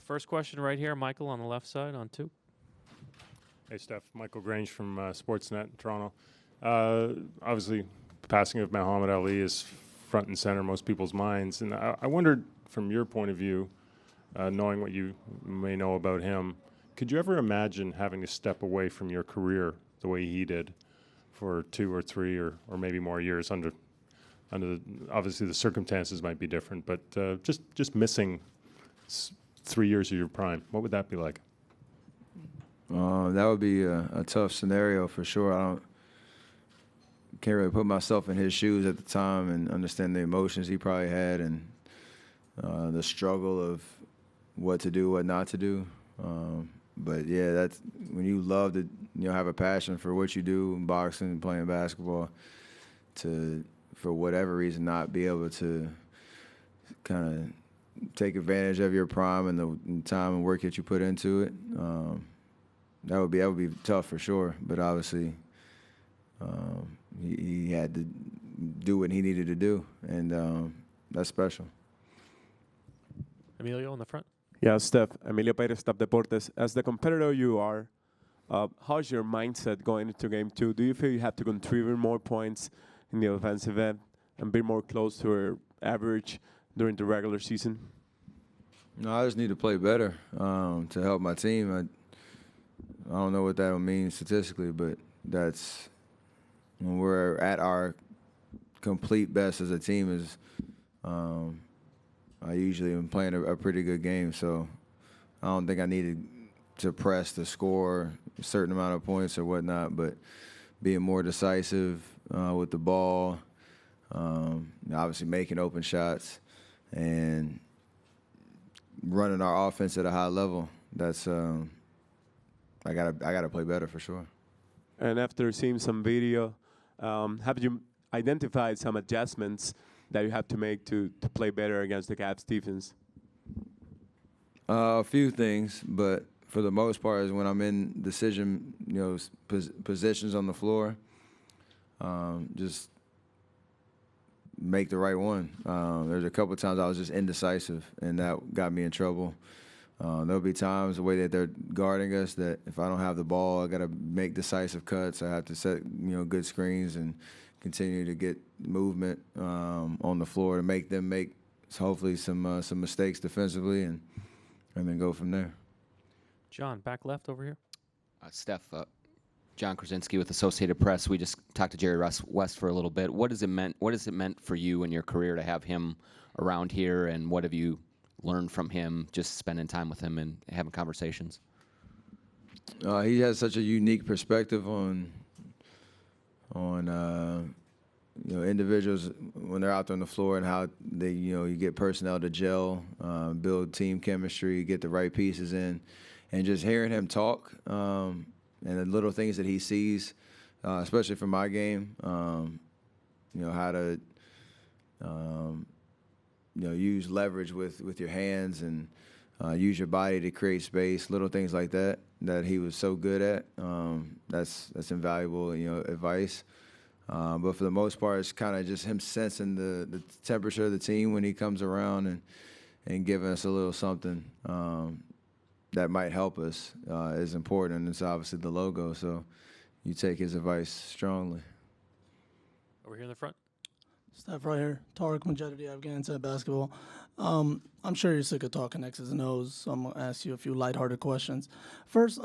First question right here, Michael on the left side on 2. Hey, Steph. Michael Grange from Sportsnet in Toronto. Obviously, the passing of Muhammad Ali is front and center in most people's minds. And I wondered, from your point of view, knowing what you may know about him, could you ever imagine having to step away from your career the way he did for 2 or 3 or maybe more years under obviously the circumstances might be different, but just missing 3 years of your prime? What would that be like? That would be a tough scenario for sure. Can't really put myself in his shoes at the time and understand the emotions he probably had and the struggle of what to do, what not to do. But yeah, that's when you love to have a passion for what you do in boxing, playing basketball, to for whatever reason not be able to kind of take advantage of your prime and the time and work that you put into it. That would be tough for sure. But obviously, he had to do what he needed to do, and that's special. Emilio in the front. Yeah, Steph. Emilio Pérez, Top Deportes. As the competitor you are, how's your mindset going into Game 2? Do you feel you have to contribute more points in the offensive end and be more close to your average during the regular season? No, I just need to play better to help my team. I don't know what that will mean statistically, but that's when we're at our complete best as a team is I usually am playing a pretty good game, so I don't think I needed to press to score a certain amount of points or whatnot, but being more decisive with the ball, obviously making open shots, and running our offense at a high level. That's I gotta play better for sure. And after seeing some video, have you identified some adjustments that you have to make to play better against the Cavs defense? A few things, but for the most part is when I'm in decision, positions on the floor, just make the right one. There's a couple of times I was just indecisive, and that got me in trouble. There'll be times the way that they're guarding us that if I don't have the ball, I got to make decisive cuts. I have to set good screens and continue to get movement on the floor to make them make hopefully some mistakes defensively and then go from there. John, back left over here. Steph, John Krasinski with Associated Press. We just talked to Jerry West for a little bit. What has it meant for you in your career to have him around here, and what have you learned from him just spending time with him and having conversations? He has such a unique perspective on individuals when they're out there on the floor and how they you get personnel to gel, build team chemistry, get the right pieces in, and just hearing him talk and the little things that he sees, especially from my game, how to use leverage with your hands and use your body to create space, little things like that he was so good at. That's invaluable, advice. But for the most part, it's kind of just him sensing the temperature of the team when he comes around and giving us a little something that might help us is important. And it's obviously the logo, so you take his advice strongly. Over here in the front. Steph right here. Tariq Majidity, Afghanistan basketball. I'm sure you're sick of talking X's and O's, so I'm going to ask you a few lighthearted questions. First,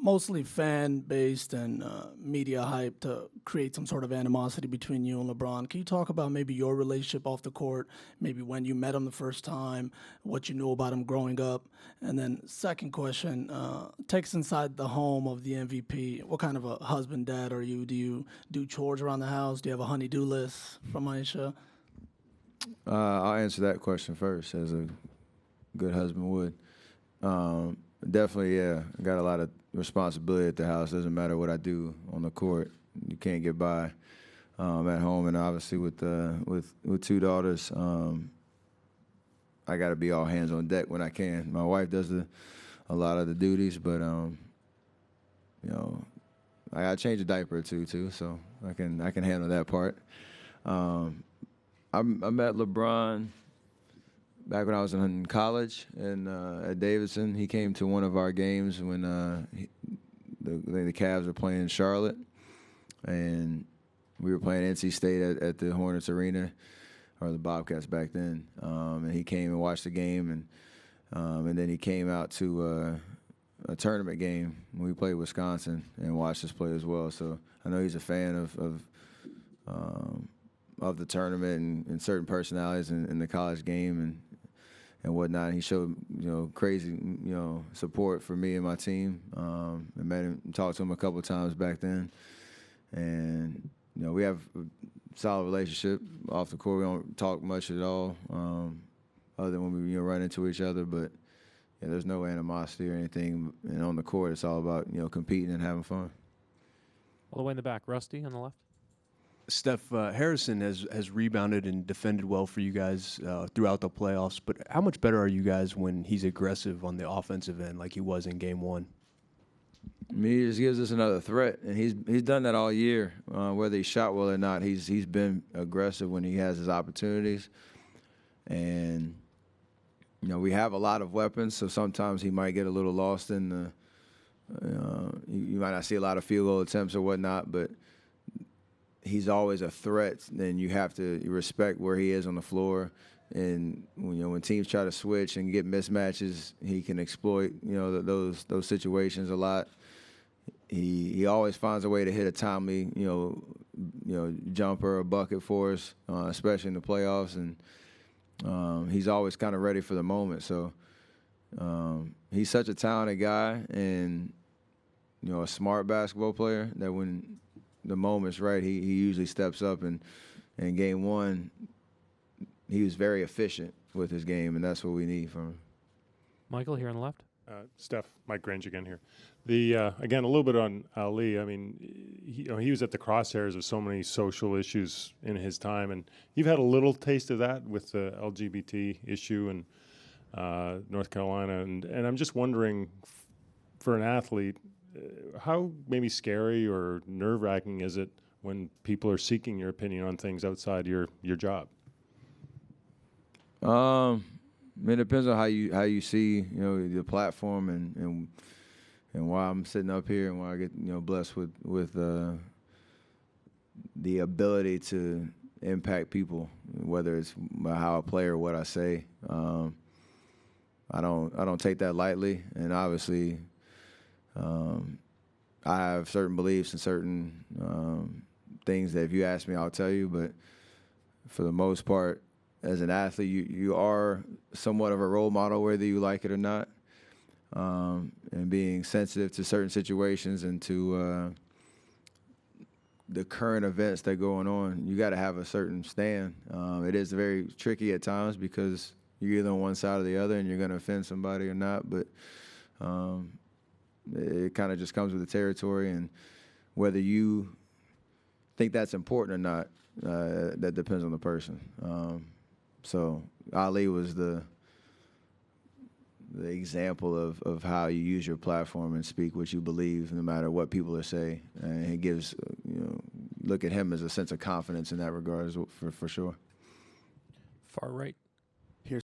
mostly fan-based and media hype to create some sort of animosity between you and LeBron. Can you talk about maybe your relationship off the court, maybe when you met him the first time, what you knew about him growing up? And then second question, take us inside the home of the MVP. What kind of a husband, dad are you? Do you do chores around the house? Do you have a honey-do list from Aisha? I'll answer that question first, as a good husband would. Definitely, yeah. I got a lot of responsibility at the house. Doesn't matter what I do on the court. You can't get by at home, and obviously with 2 daughters, I got to be all hands on deck when I can. My wife does a lot of the duties, but I got to change a diaper or two too, so I can handle that part. I met LeBron back when I was in college and at Davidson. He came to one of our games when the Cavs were playing in Charlotte, and we were playing NC State at the Hornets Arena, or the Bobcats back then. And he came and watched the game, and then he came out to a tournament game when we played Wisconsin and watched us play as well. So I know he's a fan of the tournament and certain personalities in the college game and whatnot. He showed crazy support for me and my team. I met him, talked to him a couple of times back then, and we have a solid relationship off the court. We don't talk much at all, other than when we run into each other. But yeah, there's no animosity or anything. And on the court, it's all about competing and having fun. All the way in the back, Rusty on the left. Steph, Harrison has rebounded and defended well for you guys throughout the playoffs, but how much better are you guys when he's aggressive on the offensive end like he was in Game 1? I mean, he just gives us another threat, and he's done that all year. Whether he shot well or not, he's been aggressive when he has his opportunities. And we have a lot of weapons, so sometimes he might get a little lost in the. You might not see a lot of field goal attempts or whatnot, but he's always a threat. Then you have to respect where he is on the floor, and when teams try to switch and get mismatches, he can exploit those situations a lot. He always finds a way to hit a timely jumper or bucket for us, especially in the playoffs, and he's always kind of ready for the moment. So he's such a talented guy and a smart basketball player that when the moment's right, he usually steps up. And in Game 1, he was very efficient with his game, and that's what we need from him. Michael here on the left. Steph, Mike Grange again here. Again, a little bit on Ali. I mean, he was at the crosshairs of so many social issues in his time, and you've had a little taste of that with the LGBT issue in North Carolina. And I'm just wondering, for an athlete, how maybe scary or nerve-wracking is it when people are seeking your opinion on things outside your job? I mean, it depends on how you see the platform and why I'm sitting up here and why I get blessed with the ability to impact people, whether it's how I play or what I say. I don't take that lightly, and obviously I have certain beliefs and certain things that if you ask me, I'll tell you. But for the most part, as an athlete, you are somewhat of a role model, whether you like it or not. And being sensitive to certain situations and to the current events that are going on, you got to have a certain stand. It is very tricky at times because you're either on one side or the other and you're going to offend somebody or not. But it kind of just comes with the territory, and whether you think that's important or not, that depends on the person. So Ali was the example of how you use your platform and speak what you believe, no matter what people are saying. And he gives, look at him as a sense of confidence in that regard for sure. Far right.